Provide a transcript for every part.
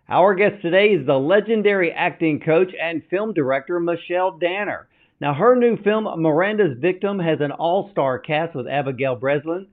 Our guest today is the legendary acting coach and film director Michell Danner. Now, her new film, Miranda's Victim, has an all-star cast with Abigail Breslin,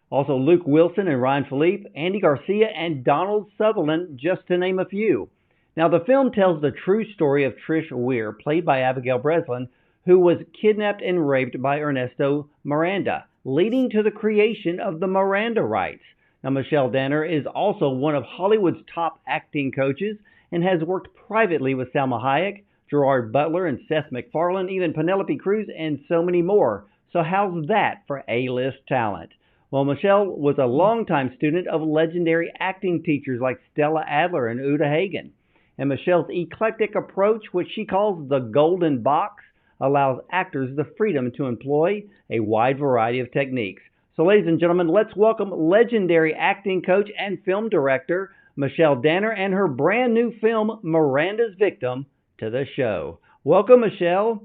also Luke Wilson and Ryan Phillippe, Andy Garcia, and Donald Sutherland, just to name a few. Now, the film tells the true story of Trish Weir, played by Abigail Breslin, who was kidnapped and raped by Ernesto Miranda, leading to the creation of the Miranda Rights. Now, Michell Danner is also one of Hollywood's top acting coaches and has worked privately with Salma Hayek, Gerard Butler, and Seth MacFarlane, even Penelope Cruz, and so many more. So how's that for A-list talent? Well, Michell was a longtime student of legendary acting teachers like Stella Adler and Hagen. And Michelle's eclectic approach, which she calls the golden box, allows actors the freedom to employ a wide variety of techniques. So, ladies and gentlemen, let's welcome legendary acting coach and film director Michell Danner and her brand new film, Miranda's Victim, to the show. Welcome, Michell.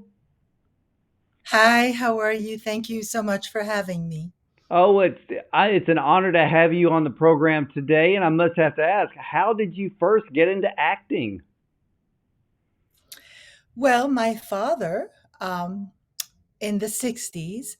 Hi, how are you? Thank you so much for having me. Oh, it's an honor to have you on the program today, and I must have to ask, how did you first get into acting? Well, my father, in the 60s,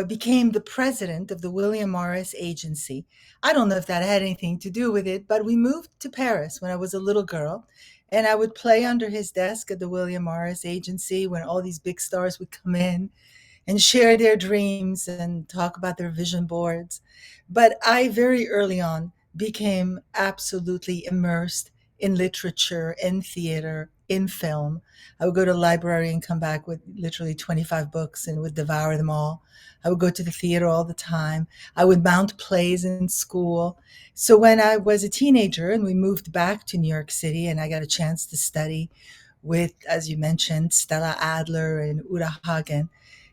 became the president of the William Morris Agency. I don't know if that had anything to do with it, but we moved to Paris when I was a little girl, and I would play under his desk at the William Morris Agency when all these big stars would come in and share their dreams and talk about their vision boards. But I very early on became absolutely immersed in literature, in theater, in film. I would go to the library and come back with literally 25 books and would devour them all. I would go to the theater all the time. I would mount plays in school. So when I was a teenager and we moved back to New York City and I got a chance to study with, as you mentioned, Stella Adler and Hagen,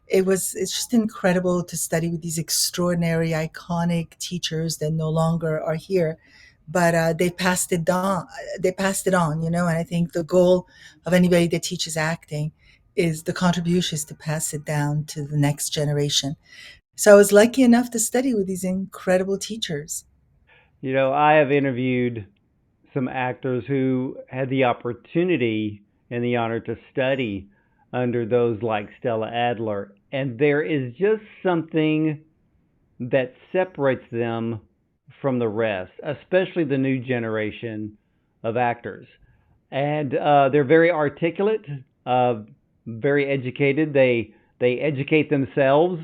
it's just incredible to study with these extraordinary, iconic teachers that no longer are here, but they passed it on. They passed it on, And I think the goal of anybody that teaches acting is the contribution is to pass it down to the next generation. So I was lucky enough to study with these incredible teachers. You know, I have interviewed some actors who had the opportunity and the honor to study under those like Stella Adler, and there is just something that separates them from the rest, especially the new generation of actors. And they're very articulate, uh, very educated. They educate themselves.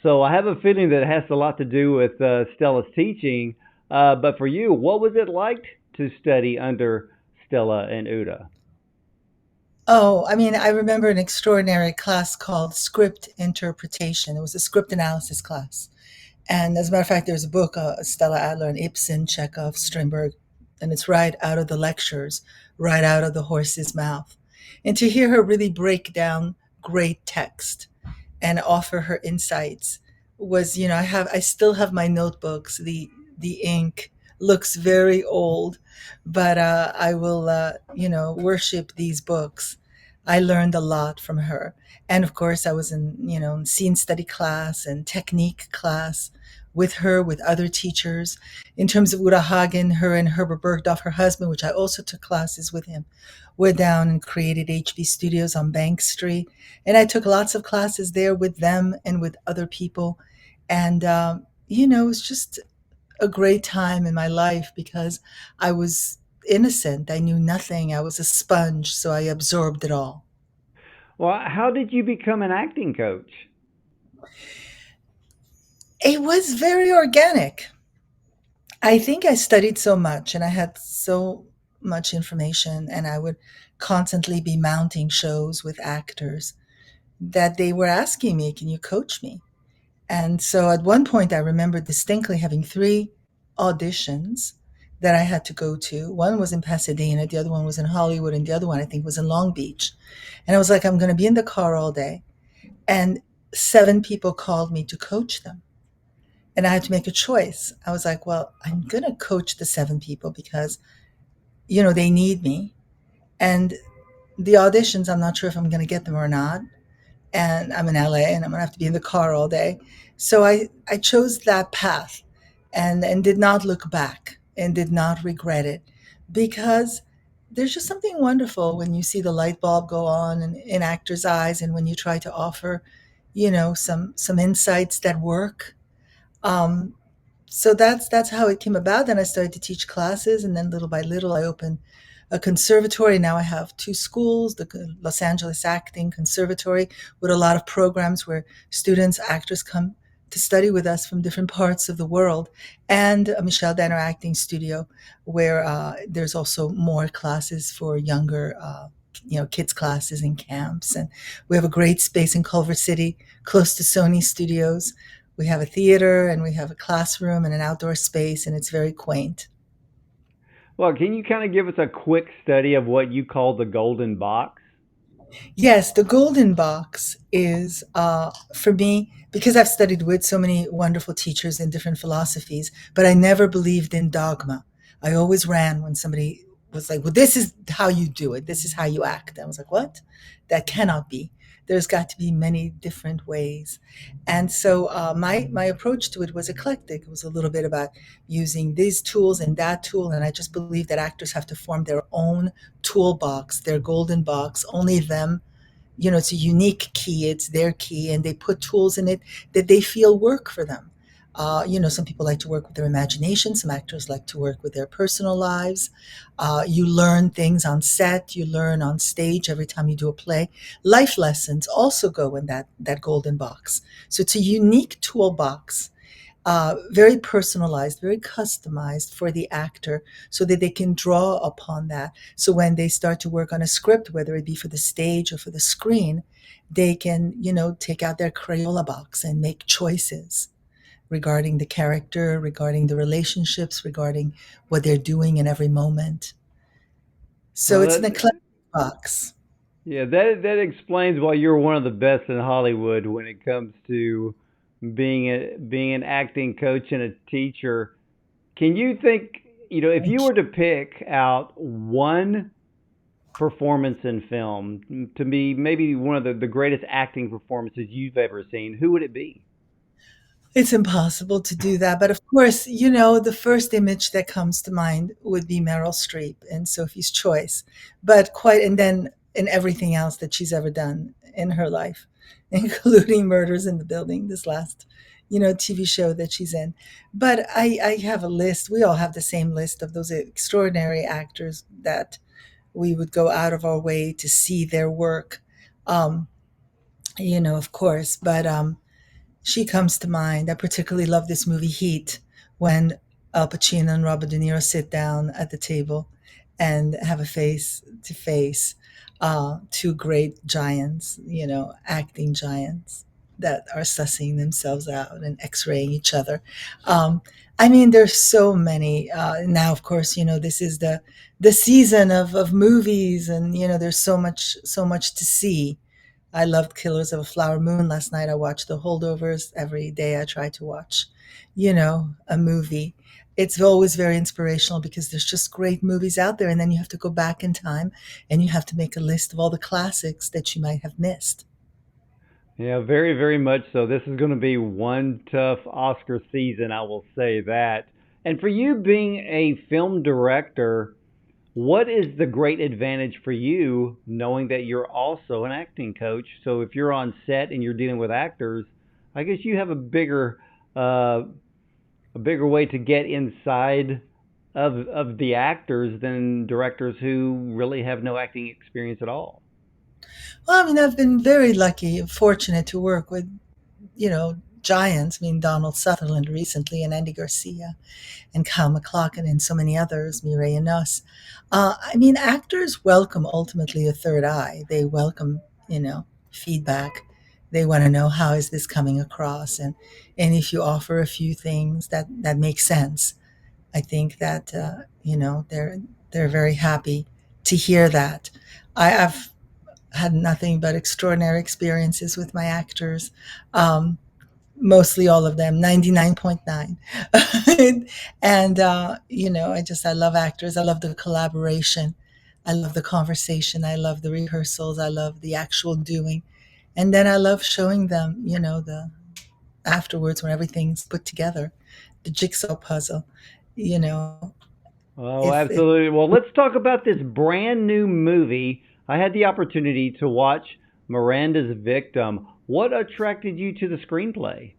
So I have a feeling that it has a lot to do with Stella's teaching. But for you, what was it like to study under Stella and Uda? Oh, I mean, I remember an extraordinary class called script interpretation. It was a script analysis class. And as a matter of fact, there's a book, Stella Adler and Ibsen, Chekhov, Strindberg, and it's right out of the lectures, right out of the horse's mouth. And to hear her really break down great text and offer her insights was, I still have my notebooks. The ink looks very old, but I will, worship these books. I learned a lot from her. And of course, I was in, scene study class and technique class with her, with other teachers. In terms of Uta Hagen, her and Herbert Bergdorf, her husband, which I also took classes with him, went down and created HB Studios on Bank Street. And I took lots of classes there with them and with other people. And, it was just a great time in my life because I was innocent. I knew nothing. I was a sponge, so I absorbed it all. Well, how did you become an acting coach? It was very organic. I think I studied so much and I had so much information, and I would constantly be mounting shows with actors that they were asking me, "Can you coach me?" And so at one point, I remember distinctly having three auditions that I had to go to. One was in Pasadena, the other one was in Hollywood, and the other one I think was in Long Beach. And I was like, I'm going to be in the car all day. And seven people called me to coach them. And I had to make a choice. I was like, well, I'm going to coach the seven people because, they need me. And the auditions, I'm not sure if I'm going to get them or not. And I'm in LA and I'm going to have to be in the car all day. So I chose that path and did not look back and did not regret it because there's just something wonderful when you see the light bulb go on in actors' eyes, and when you try to offer, some insights that work. Um, so that's how it came about. Then I started to teach classes, and then little by little, I opened a conservatory. Now I have two schools: the Los Angeles Acting Conservatory, with a lot of programs where students, actors come to study with us from different parts of the world, and a Michelle Danner Acting Studio, where there's also more classes for younger. Kids classes and camps, and we have a great space in Culver City, close to Sony Studios. We have a theater and we have a classroom and an outdoor space, and it's very quaint. Well, can you kind of give us a quick study of what you call the golden box? Yes, the golden box is for me, because I've studied with so many wonderful teachers in different philosophies, but I never believed in dogma. I always ran when somebody was like, "Well, this is how you do it. This is how you act." I was like, "What? That cannot be. There's got to be many different ways." And so my approach to it was eclectic. It was a little bit about using these tools and that tool, and I just believe that actors have to form their own toolbox, their golden box, only them. It's a unique key, it's their key, and they put tools in it that they feel work for them. Some people like to work with their imagination, some actors like to work with their personal lives. You learn things on set, you learn on stage every time you do a play. Life lessons also go in that golden box. So it's a unique toolbox, very personalized, very customized for the actor so that they can draw upon that. So when they start to work on a script, whether it be for the stage or for the screen, they can, take out their Crayola box and make choices regarding the character, regarding the relationships, regarding what they're doing in every moment. So Well, it's an that eclectic box. yeah, that explains why you're one of the best in Hollywood when it comes to being an acting coach and a teacher. Can you think, if you Thank you. were to pick out one performance in film to be maybe one of the greatest acting performances you've ever seen, who would it be? It's impossible to do that. But of course, the first image that comes to mind would be Meryl Streep in Sophie's Choice. And then in everything else that she's ever done in her life, including Murders in the Building, this last, TV show that she's in. But I have a list. We all have the same list of those extraordinary actors that we would go out of our way to see their work, um, of course. But she comes to mind. I particularly love this movie Heat, when Al Pacino and Robert De Niro sit down at the table and have a face to face, two great giants, acting giants that are sussing themselves out and x-raying each other. Um, I mean, there's so many. Now, of course, this is the season of movies, and there's so much to see. I loved Killers of a Flower Moon last night. I watched The Holdovers. Every day I try to watch, a movie. It's always very inspirational because there's just great movies out there. And then you have to go back in time and you have to make a list of all the classics that you might have missed. Yeah, very, very much so. This is going to be one tough Oscar season, I will say that. And for you being a film director, what is the great advantage for you knowing that you're also an acting coach? So if you're on set and you're dealing with actors, I guess you have uh, a bigger way to get inside of the actors than directors who really have no acting experience at all. Well, I mean, I've been very lucky and fortunate to work with, giants. I mean, Donald Sutherland recently and Andy Garcia and Kyle MacLachlan and so many others, Mireille and us. I mean, actors welcome ultimately a third eye. They welcome, feedback. They want to know, how is this coming across, and if you offer a few things that make sense, I think that they're very happy to hear that. I've had nothing but extraordinary experiences with my actors. Um, Mostly all of them, 99.9. And I love actors. I love the collaboration. I love the conversation. I love the rehearsals. I love the actual doing. And then I love showing them, the afterwards when everything's put together, the jigsaw puzzle, you know Oh, If absolutely. Well, let's talk about this brand new movie. I had the opportunity to watch Miranda's Victim. What attracted you to the screenplay?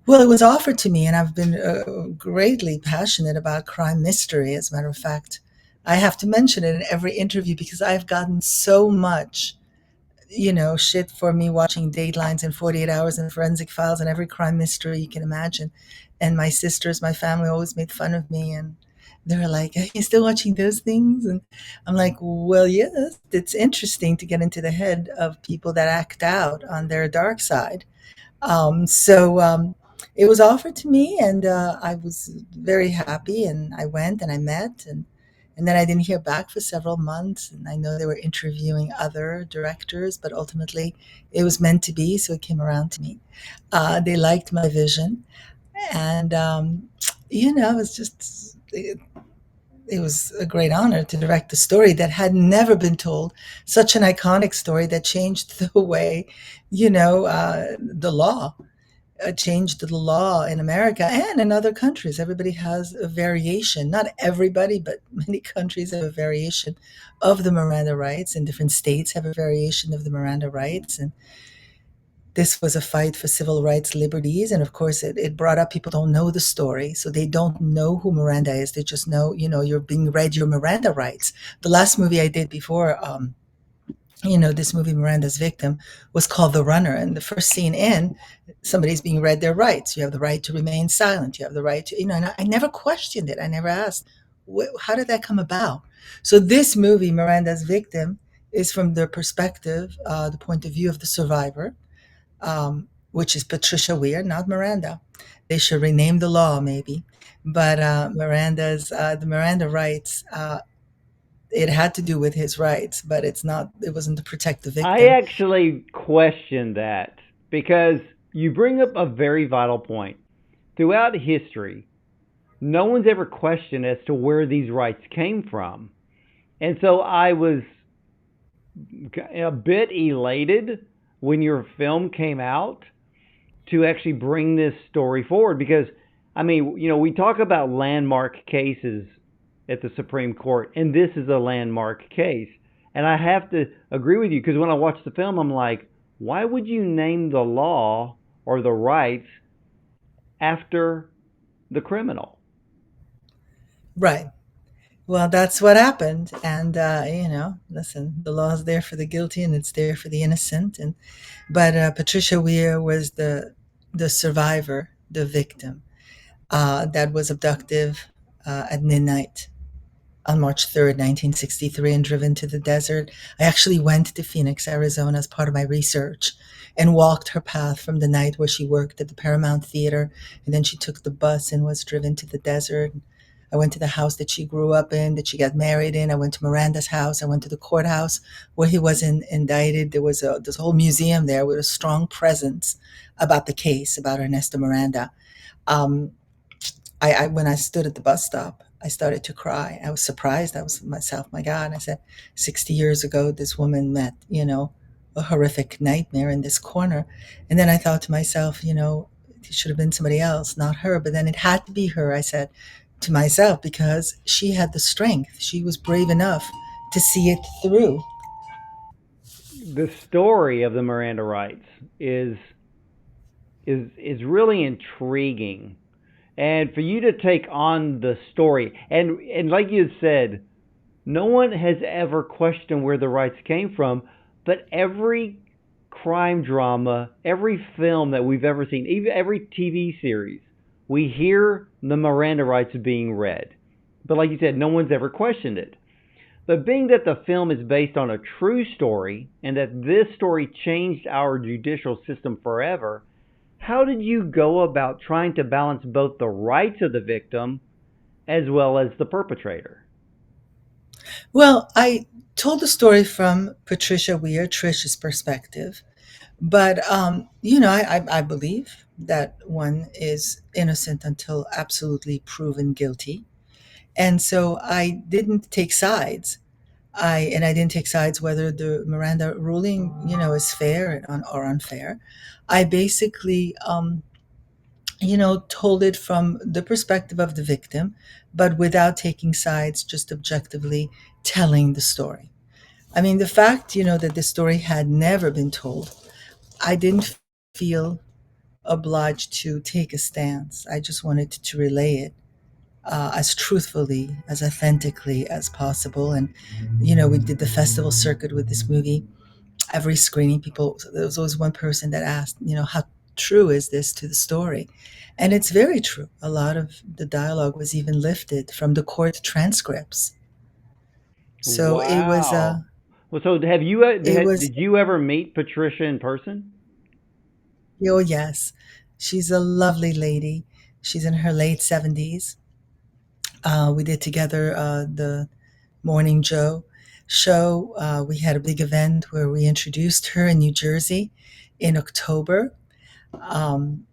Well, it was offered to me, and I've been greatly passionate about crime mystery. As a matter of fact, I have to mention it in every interview because I've gotten so much, shit for me watching Datelines and 48 Hours and Forensic Files and every crime mystery you can imagine. And my sisters, my family always made fun of me, and they were like, "Are you still watching those things?" And I'm like, "Well, yes, it's interesting to get into the head of people that act out on their dark side." So it was offered to me, and I was very happy. And I went and I met, and then I didn't hear back for several months. And I know they were interviewing other directors, but ultimately it was meant to be, so it came around to me. They liked my vision, and it was just. It was a great honor to direct a story that had never been told, such an iconic story that changed the way, the law changed the law in America and in other countries. Everybody has a variation. Not everybody, but many countries have a variation of the Miranda rights, and different states have a variation of the Miranda rights. And this was a fight for civil rights liberties. And of course, it brought up people don't know the story. So they don't know who Miranda is. They just know, you're being read your Miranda rights. The last movie I did before, this movie Miranda's Victim was called The Runner, and the first scene in, somebody's being read their rights. You have the right to remain silent. You have the right to, and I never questioned it. I never asked, how did that come about? So this movie, Miranda's Victim, is from the perspective, the point of view of the survivor, which is Patricia Weir, not Miranda. They should rename the law, maybe. But the Miranda rights, it had to do with his rights, but it wasn't to protect the I victim. actually question that because you bring up a very vital point. Throughout history, no one's ever questioned as to where these rights came from. And so I was a bit elated when your film came out to actually bring this story forward because, I mean, we talk about landmark cases at the Supreme Court, and this is a landmark case. And I have to agree with you because when I watched the film, I'm like, why would you name the law or the rights after the criminal? Right. Well, that's what happened. And, listen, the law is there for the guilty and it's there for the innocent. But Patricia Weir was the survivor, the victim, that was abducted at midnight on March 3rd, 1963, and driven to the desert. I actually went to Phoenix, Arizona as part of my research and walked her path from the night where she worked at the Paramount Theater. And then she took the bus and was driven to the desert. I went to the house that she grew up in, that she got married in. I went to Miranda's house. I went to the courthouse where he was indicted. There was this whole museum there with a strong presence about the case, about Ernesto Miranda. Um, I when I stood at the bus stop, I started to cry. I was surprised. I was myself, my God. I said, 60 years ago, this woman met, a horrific nightmare in this corner. And then I thought to myself, it should have been somebody else, not her. But then it had to be her, I said to myself, because she had the strength. She was brave enough to see it through. The story of the Miranda rights is is really intriguing. And for you to take on the story, and like you said, no one has ever questioned where the rights came from, but every crime drama, every film that we've ever seen, even every TV series, we hear the Miranda rights being read. But like you said, no one's ever questioned it. But being that the film is based on a true story and that this story changed our judicial system forever, how did you go about trying to balance both the rights of the victim as well as the perpetrator? Well, I told the story from Patricia Weir, Trish's perspective. But I believe that one is innocent until absolutely proven guilty, and so I didn't take sides. I didn't take sides whether the Miranda ruling, is fair or unfair. I basically, told it from the perspective of the victim, but without taking sides, just objectively telling the story. I mean, the fact, that the story had never been told, I didn't feel obliged to take a stance. I just wanted to relay it as truthfully, as authentically as possible. And, we did the festival circuit with this movie. Every screening, there was always one person that asked, how true is this to the story? And it's very true. A lot of the dialogue was even lifted from the court transcripts. So Wow. Well, so it was, did you ever meet Patricia in person? oh yes, she's a lovely lady. She's in her late 70s. We did together the Morning Joe show. We had a big event where we introduced her in New Jersey in October. Um,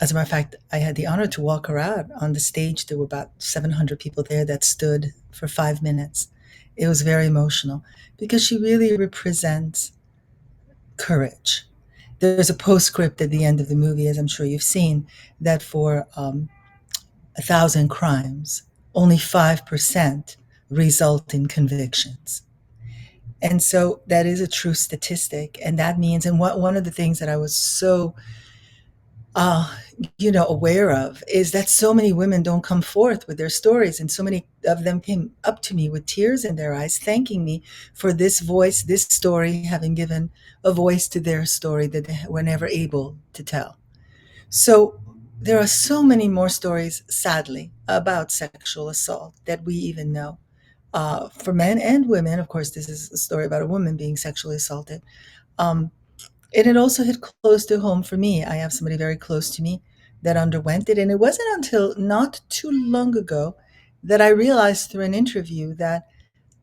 as a matter of fact, I had the honor to walk her out on the stage. There were about 700 people there that stood for 5 minutes. It was very emotional because she really represents courage. There's a postscript at the end of the movie, as I'm sure you've seen, that for 1,000 crimes, only 5% result in convictions. And so that is a true statistic. And that means, and one of the things that I was so, uh, aware of is that so many women don't come forth with their stories. And so many of them came up to me with tears in their eyes, thanking me for this voice, this story, having given a voice to their story that they were never able to tell. So there are so many more stories, sadly, about sexual assault that we even know. For men and women, of course, this is a story about a woman being sexually assaulted. Um, and it also hit close to home for me. I have somebody very close to me that underwent it. And it wasn't until not too long ago that I realized through an interview that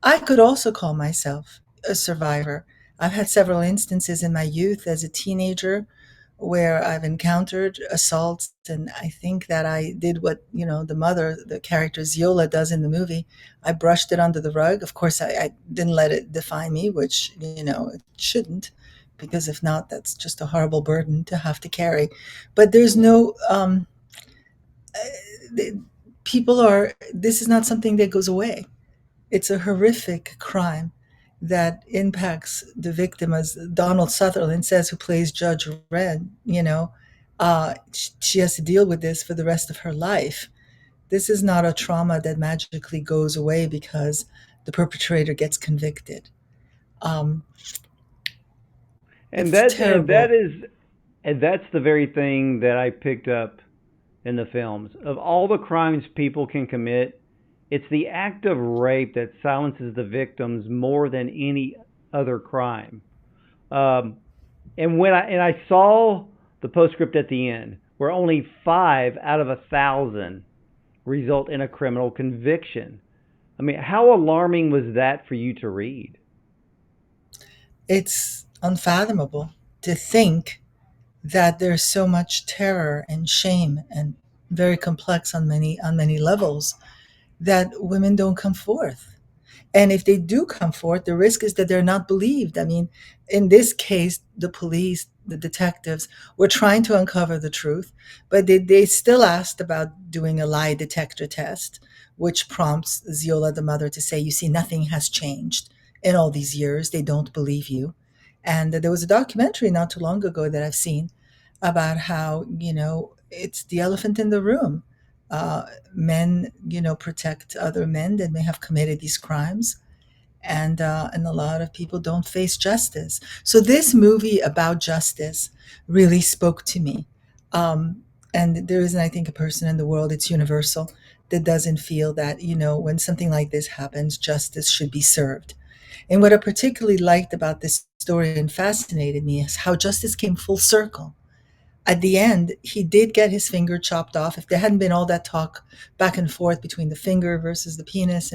I could also call myself a survivor. I've had several instances in my youth as a teenager where I've encountered assaults, and I think that I did what the mother, the character Ziola, does in the movie. I brushed it under the rug. Of course, I didn't let it define me, which it shouldn't, because if not, that's just a horrible burden to have to carry. But there's no people are. This is not something that goes away. It's a horrific crime that impacts the victim, as Donald Sutherland says, who plays Judge Red. She has to deal with this for the rest of her life. This is not a trauma that magically goes away because the perpetrator gets convicted. Um, And it's that and that terrible. is and that's the very thing that I picked up in the films. Of all the crimes people can commit, it's the act of rape that silences the victims more than any other crime. Um, and I saw the postscript at the end, where only 5 out of 1,000 result in a criminal conviction. I mean, how alarming was that for you to read? It's unfathomable to think that there's so much terror and shame and very complex on many levels that women don't come forth. And if they do come forth, the risk is that they're not believed. I mean, in this case, the police, the detectives were trying to uncover the truth, but they still asked about doing a lie detector test, which prompts Ziola, the mother, to say, you see, nothing has changed in all these years. They don't believe you. And there was a documentary not too long ago that I've seen about how, it's the elephant in the room. Men, protect other men that may have committed these crimes, and a lot of people don't face justice. So this movie about justice really spoke to me. Um, and there isn't, I think, a person in the world, it's universal, that doesn't feel that, when something like this happens, justice should be served. And what I particularly liked about this story and fascinated me is how justice came full circle. At the end, he did get his finger chopped off. If there hadn't been all that talk back and forth between the finger versus the penis,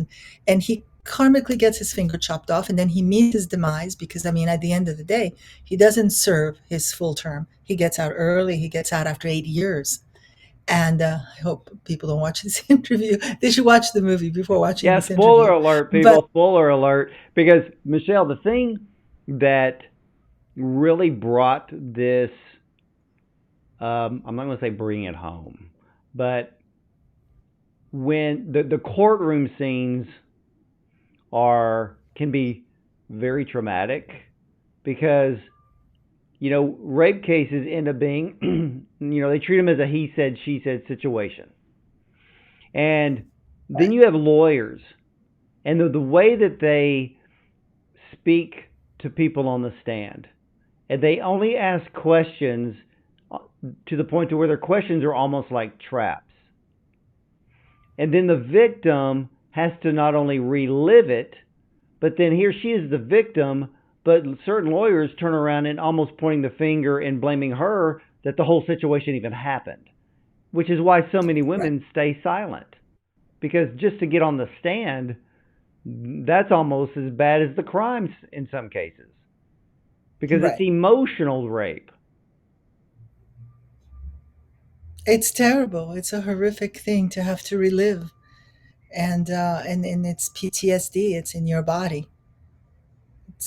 and he karmically gets his finger chopped off, and then he meets his demise because, I mean, at the end of the day, he doesn't serve his full term. He gets out early. He gets out after 8 years. And I hope people don't watch this interview. They should watch the movie before watching Yeah, this spoiler interview. alert, But people, spoiler alert. Because, Michelle, the thing that really brought this I'm not going to say bring it home, but when the courtroom scenes are can be very traumatic because rape cases end up being they treat them as a he said she said situation, and then Right. you have lawyers and the way that they speak to people on the stand, and they only ask questions uh, to the point to where their questions are almost like traps. And then the victim has to not only relive it, but then here she is the victim, but certain lawyers turn around and almost pointing the finger and blaming her that the whole situation even happened, which is why so many Right. women stay silent. Because just to get on the stand, that's almost as bad as the crimes in some cases, because it's Right. emotional rape. It's terrible. It's a horrific thing to have to relive, and it's PTSD. It's in your body.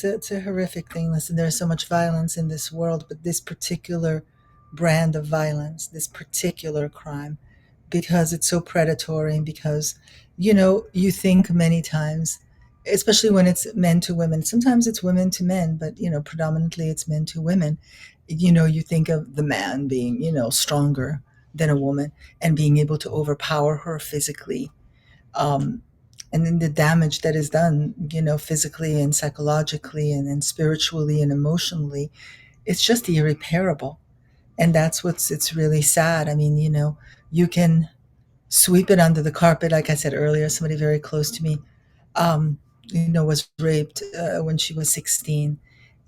It's a horrific thing. Listen, there's so much violence in this world, but this particular brand of violence, this particular crime, because it's so predatory and because, you think many times, especially when it's men to women, sometimes it's women to men, but, predominantly it's men to women. You think of the man being, stronger than a woman and being able to overpower her physically, um, and then the damage that is done, physically and psychologically and spiritually and emotionally, it's just irreparable. And that's what's it's really sad. I mean, you can sweep it under the carpet. Like I said earlier, somebody very close to me, was raped when she was 16.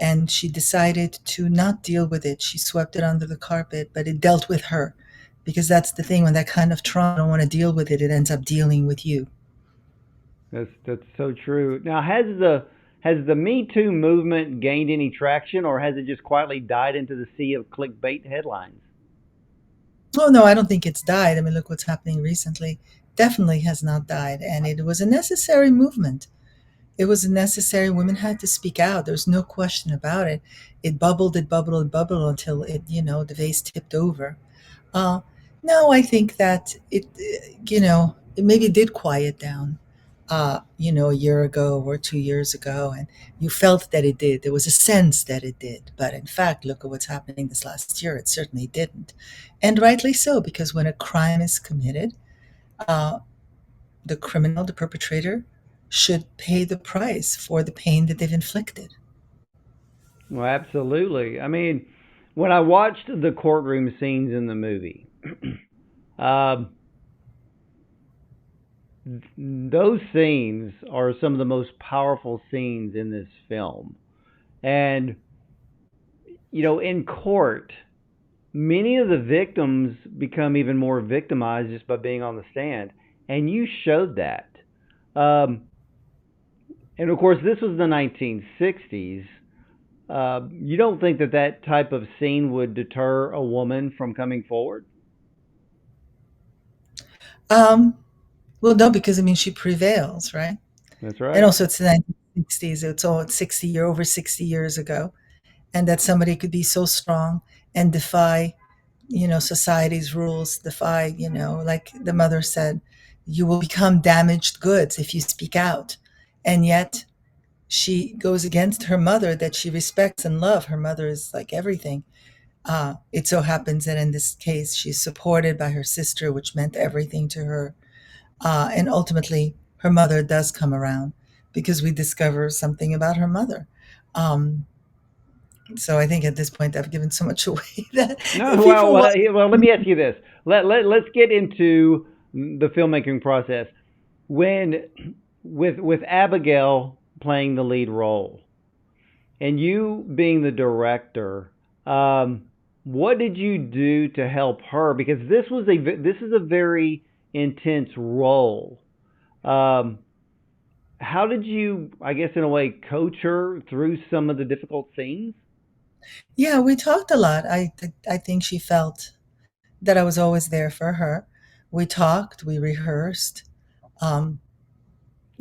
And she decided to not deal with it. She swept it under the carpet, but it dealt with her. Because that's the thing, when that kind of trauma, don't want to deal with it, it ends up dealing with you. That's so true. Now, has the Me Too movement gained any traction, or has it just quietly died into the sea of clickbait headlines? Oh, no, I don't think it's died. I mean, look what's happening recently. Definitely has not died. And it was a necessary movement. It was necessary. Women had to speak out. There's no question about it. It bubbled, it bubbled until the vase tipped over. Uh, no, I think that it maybe did quiet down, a year ago or 2 years ago, and you felt that it did. There was a sense that it did. But in fact, look at what's happening this last year. It certainly didn't. And rightly so, because when a crime is committed, uh, the criminal, the perpetrator, should pay the price for the pain that they've inflicted. Well, absolutely. I mean, when I watched the courtroom scenes in the movie, um, those scenes are some of the most powerful scenes in this film. And, in court, many of the victims become even more victimized just by being on the stand. And you showed that. Um, and of course, this was the 1960s. You don't think that that type of scene would deter a woman from coming forward? Um, well, no, because I mean, she prevails, right? That's And right. also, it's the 1960s. It's over 60 years ago, and that somebody could be so strong and defy, society's rules, defy, like the mother said, you will become damaged goods if you speak out. And yet she goes against her mother that she respects and loves. Her mother is like everything. It so happens that in this case, she's supported by her sister, which meant everything to her. And ultimately, her mother does come around because we discover something about her mother. Um, so I think at this point, I've given so much away that No, if well, people well, want, well, let me ask you this. Let's get into the filmmaking process. When with Abigail playing the lead role and you being the director, um, what did you do to help her? Because this is a very intense role. Um, how did you, I guess, in a way, coach her through some of the difficult scenes? yeah, we talked a lot. I think she felt that I was always there for her. We talked, we rehearsed. Um,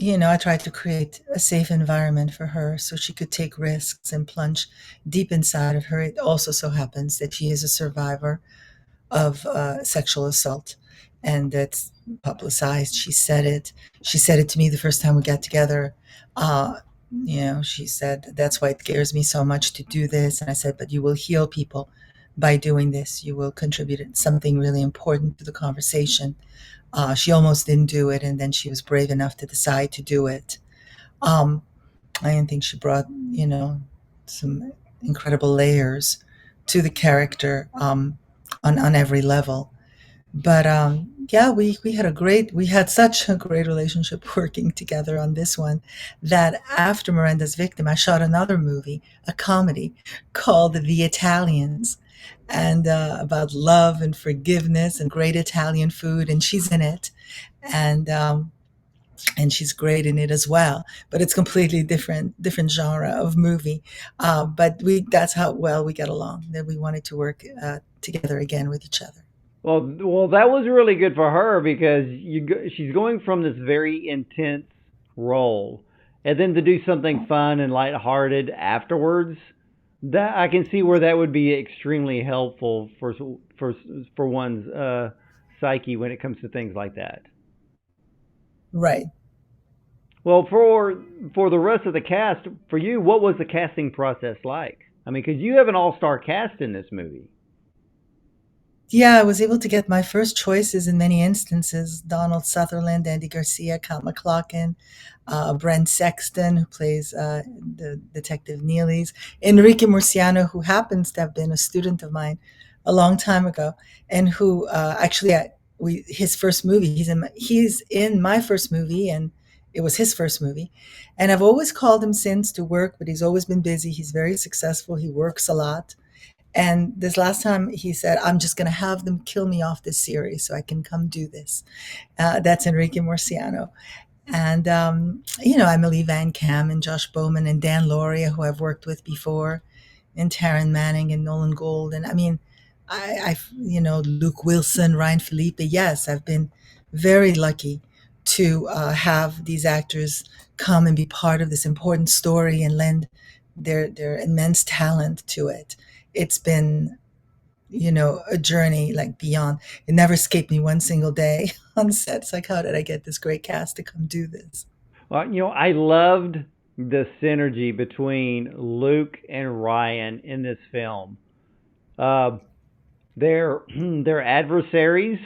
I tried to create a safe environment for her so she could take risks and plunge deep inside of her. It also so happens that she is a survivor. of sexual assault, and that's publicized. She said it. She said it to me the first time we got together. Uh, she said, that's why it scares me so much to do this. And I said, but you will heal people by doing this. You will contribute something really important to the conversation. She almost didn't do it, and then she was brave enough to decide to do it. Um, I didn't think she brought, some incredible layers to the character, on every level. But yeah, we had such a great relationship working together on this one that after Miranda's Victim, I shot another movie, a comedy called The Italians, and about love and forgiveness and great Italian food, and she's in it, and she's great in it as well. But it's completely different genre of movie. But we that's how well we got along, that we wanted to work together again with each other. Well, that was really good for her because she's going from this very intense role, and then to do something fun and lighthearted afterwards. That I can see where that would be extremely helpful for for one's psyche when it comes to things like that. Right. Well, for the rest of the cast, for you, what was the casting process like? I mean, because you have an all-star cast in this movie. Yeah, I was able to get my first choices in many instances: Donald Sutherland, Andy Garcia, Count McLaughlin, Brent Sexton, who plays the Detective Neely's, Enrique Murciano, who happens to have been a student of mine a long time ago, and who actually, his first movie, he's in my first movie, and it was his first movie. And I've always called him since to work, but he's always been busy. He's very successful. He works a lot. And this last time he said, I'm just going to have them kill me off this series so I can come do this. That's Enrique Murciano. And, Emily Van Cam and Josh Bowman and Dan Lauria, who I've worked with before, and Taryn Manning and Nolan Gold. And I mean, Luke Wilson, Ryan Phillippe. Yes, I've been very lucky to have these actors come and be part of this important story and lend their immense talent to it. It's been, a journey like beyond. It never escaped me one single day on set. It's like, how did I get this great cast to come do this? Well, I loved the synergy between Luke and Ryan in this film. Uh, they're adversaries.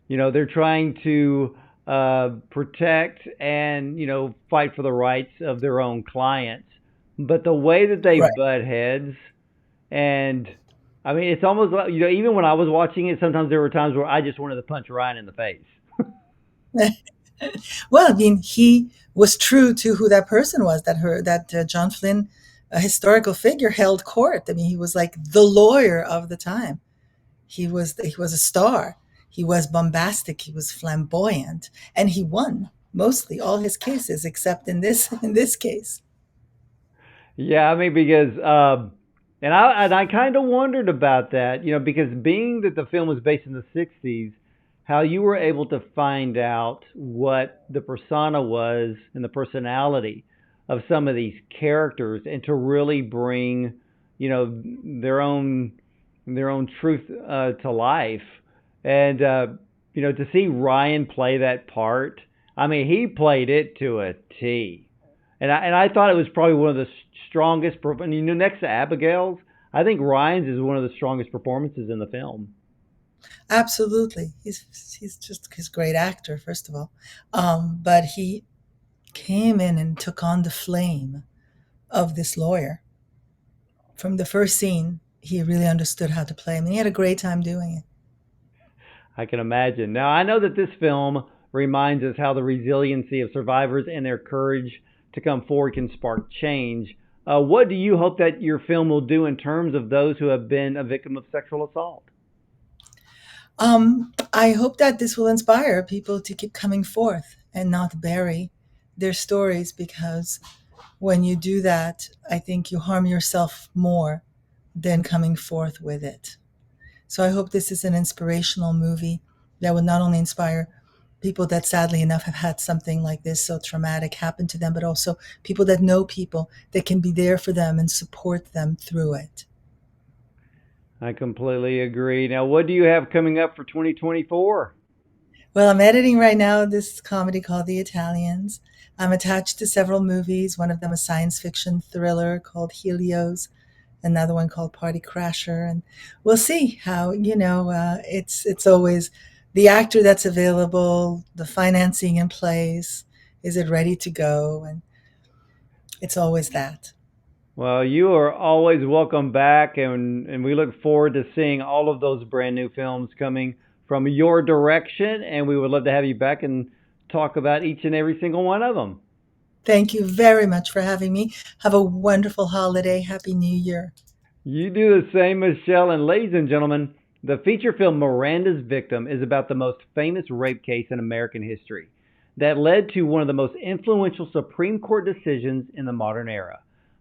They're trying to protect and fight for the rights of their own clients. But the way that they Right. butt heads, and I mean, it's almost like even when I was watching it, sometimes there were times where I just wanted to punch Ryan in the face. Well, I mean, he was true to who that person was. That John Flynn, a historical figure, held court. I mean, he was like the lawyer of the time. He was a star. He was bombastic. He was flamboyant, and he won mostly all his cases, except in this case. Yeah, I mean because and I kind of wondered about that, because being that the film was based in the '60s, how you were able to find out what the persona was and the personality of some of these characters, and to really bring, their own truth to life, and to see Ryan play that part. I mean, he played it to a T. And I thought it was probably one of the strongest. And next to Abigail's, I think Ryan's is one of the strongest performances in the film. Absolutely, he's a great actor, first of all, but he came in and took on the flame of this lawyer from the first scene. He really understood how to play him, and he had a great time doing it. I can imagine. Now I know that this film reminds us how the resiliency of survivors and their courage to come forward can spark change. What do you hope that your film will do in terms of those who have been a victim of sexual assault? I hope that this will inspire people to keep coming forth and not bury their stories, because when you do that, I think you harm yourself more than coming forth with it. So I hope this is an inspirational movie that will not only inspire people that sadly enough have had something like this so traumatic happen to them, but also people that know people that can be there for them and support them through it. I completely agree. Now, what do you have coming up for 2024? Well, I'm editing right now this comedy called The Italians. I'm attached to several movies, one of them a science fiction thriller called Helios, another one called Party Crasher, and we'll see how, it's always the actor that's available, the financing in place, is it ready to go, and it's always that. Well, you are always welcome back, and we look forward to seeing all of those brand new films coming from your direction, and we would love to have you back and talk about each and every single one of them. Thank you very much for having me. Have a wonderful holiday. Happy New Year. You do the same, Michelle. And ladies and gentlemen, the feature film Miranda's Victim is about the most famous rape case in American history that led to one of the most influential Supreme Court decisions in the modern era.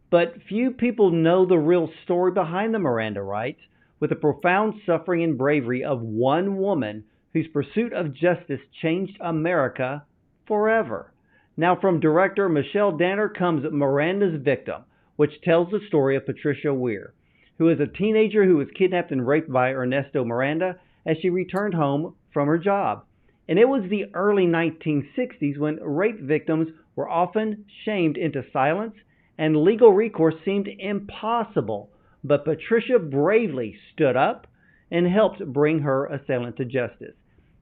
But few people know the real story behind the Miranda Rights, with the profound suffering and bravery of one woman whose pursuit of justice changed America forever. Now, from director Michell Danner comes Miranda's Victim, which tells the story of Patricia Weir, who is a teenager who was kidnapped and raped by Ernesto Miranda as she returned home from her job. And it was the early 1960s when rape victims were often shamed into silence and legal recourse seemed impossible. But Patricia bravely stood up and helped bring her assailant to justice.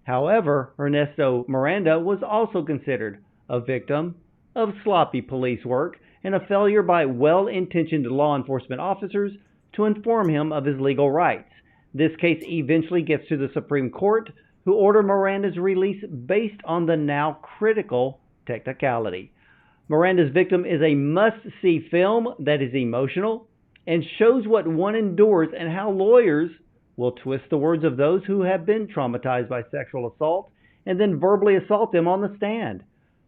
However, Ernesto Miranda was also considered a victim of sloppy police work and a failure by well-intentioned law enforcement officers to inform him of his legal rights. This case eventually gets to the Supreme Court, who order Miranda's release based on the now critical technicality. Miranda's Victim is a must-see film that is emotional and shows what one endures and how lawyers will twist the words of those who have been traumatized by sexual assault and then verbally assault them on the stand.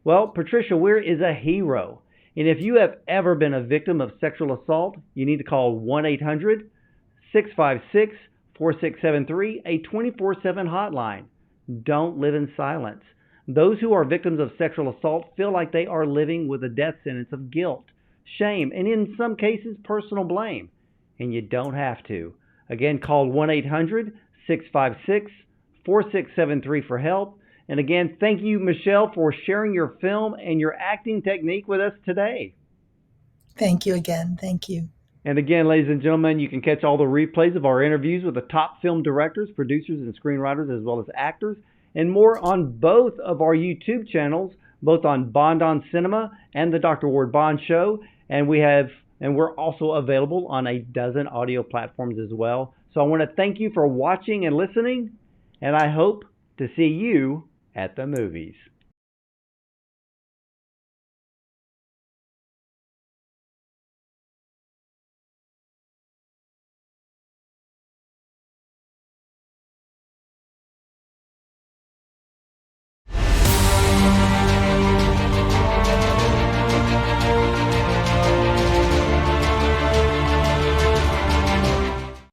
Well, Patricia Weir is a hero. And if you have ever been a victim of sexual assault, you need to call 1-800-656-4673, a 24/7 hotline. Don't live in silence. Those who are victims of sexual assault feel like they are living with a death sentence of guilt, shame, and in some cases, personal blame. And you don't have to. Again, call 1-800-656-4673 for help. And again, thank you, Michelle, for sharing your film and your acting technique with us today. Thank you again. Thank you. And again, ladies and gentlemen, you can catch all the replays of our interviews with the top film directors, producers, and screenwriters, as well as actors, and more on both of our YouTube channels, both on Bond on Cinema and the Dr. Ward Bond Show. And we're also available on a dozen audio platforms as well. So I want to thank you for watching and listening, and I hope to see you at the movies.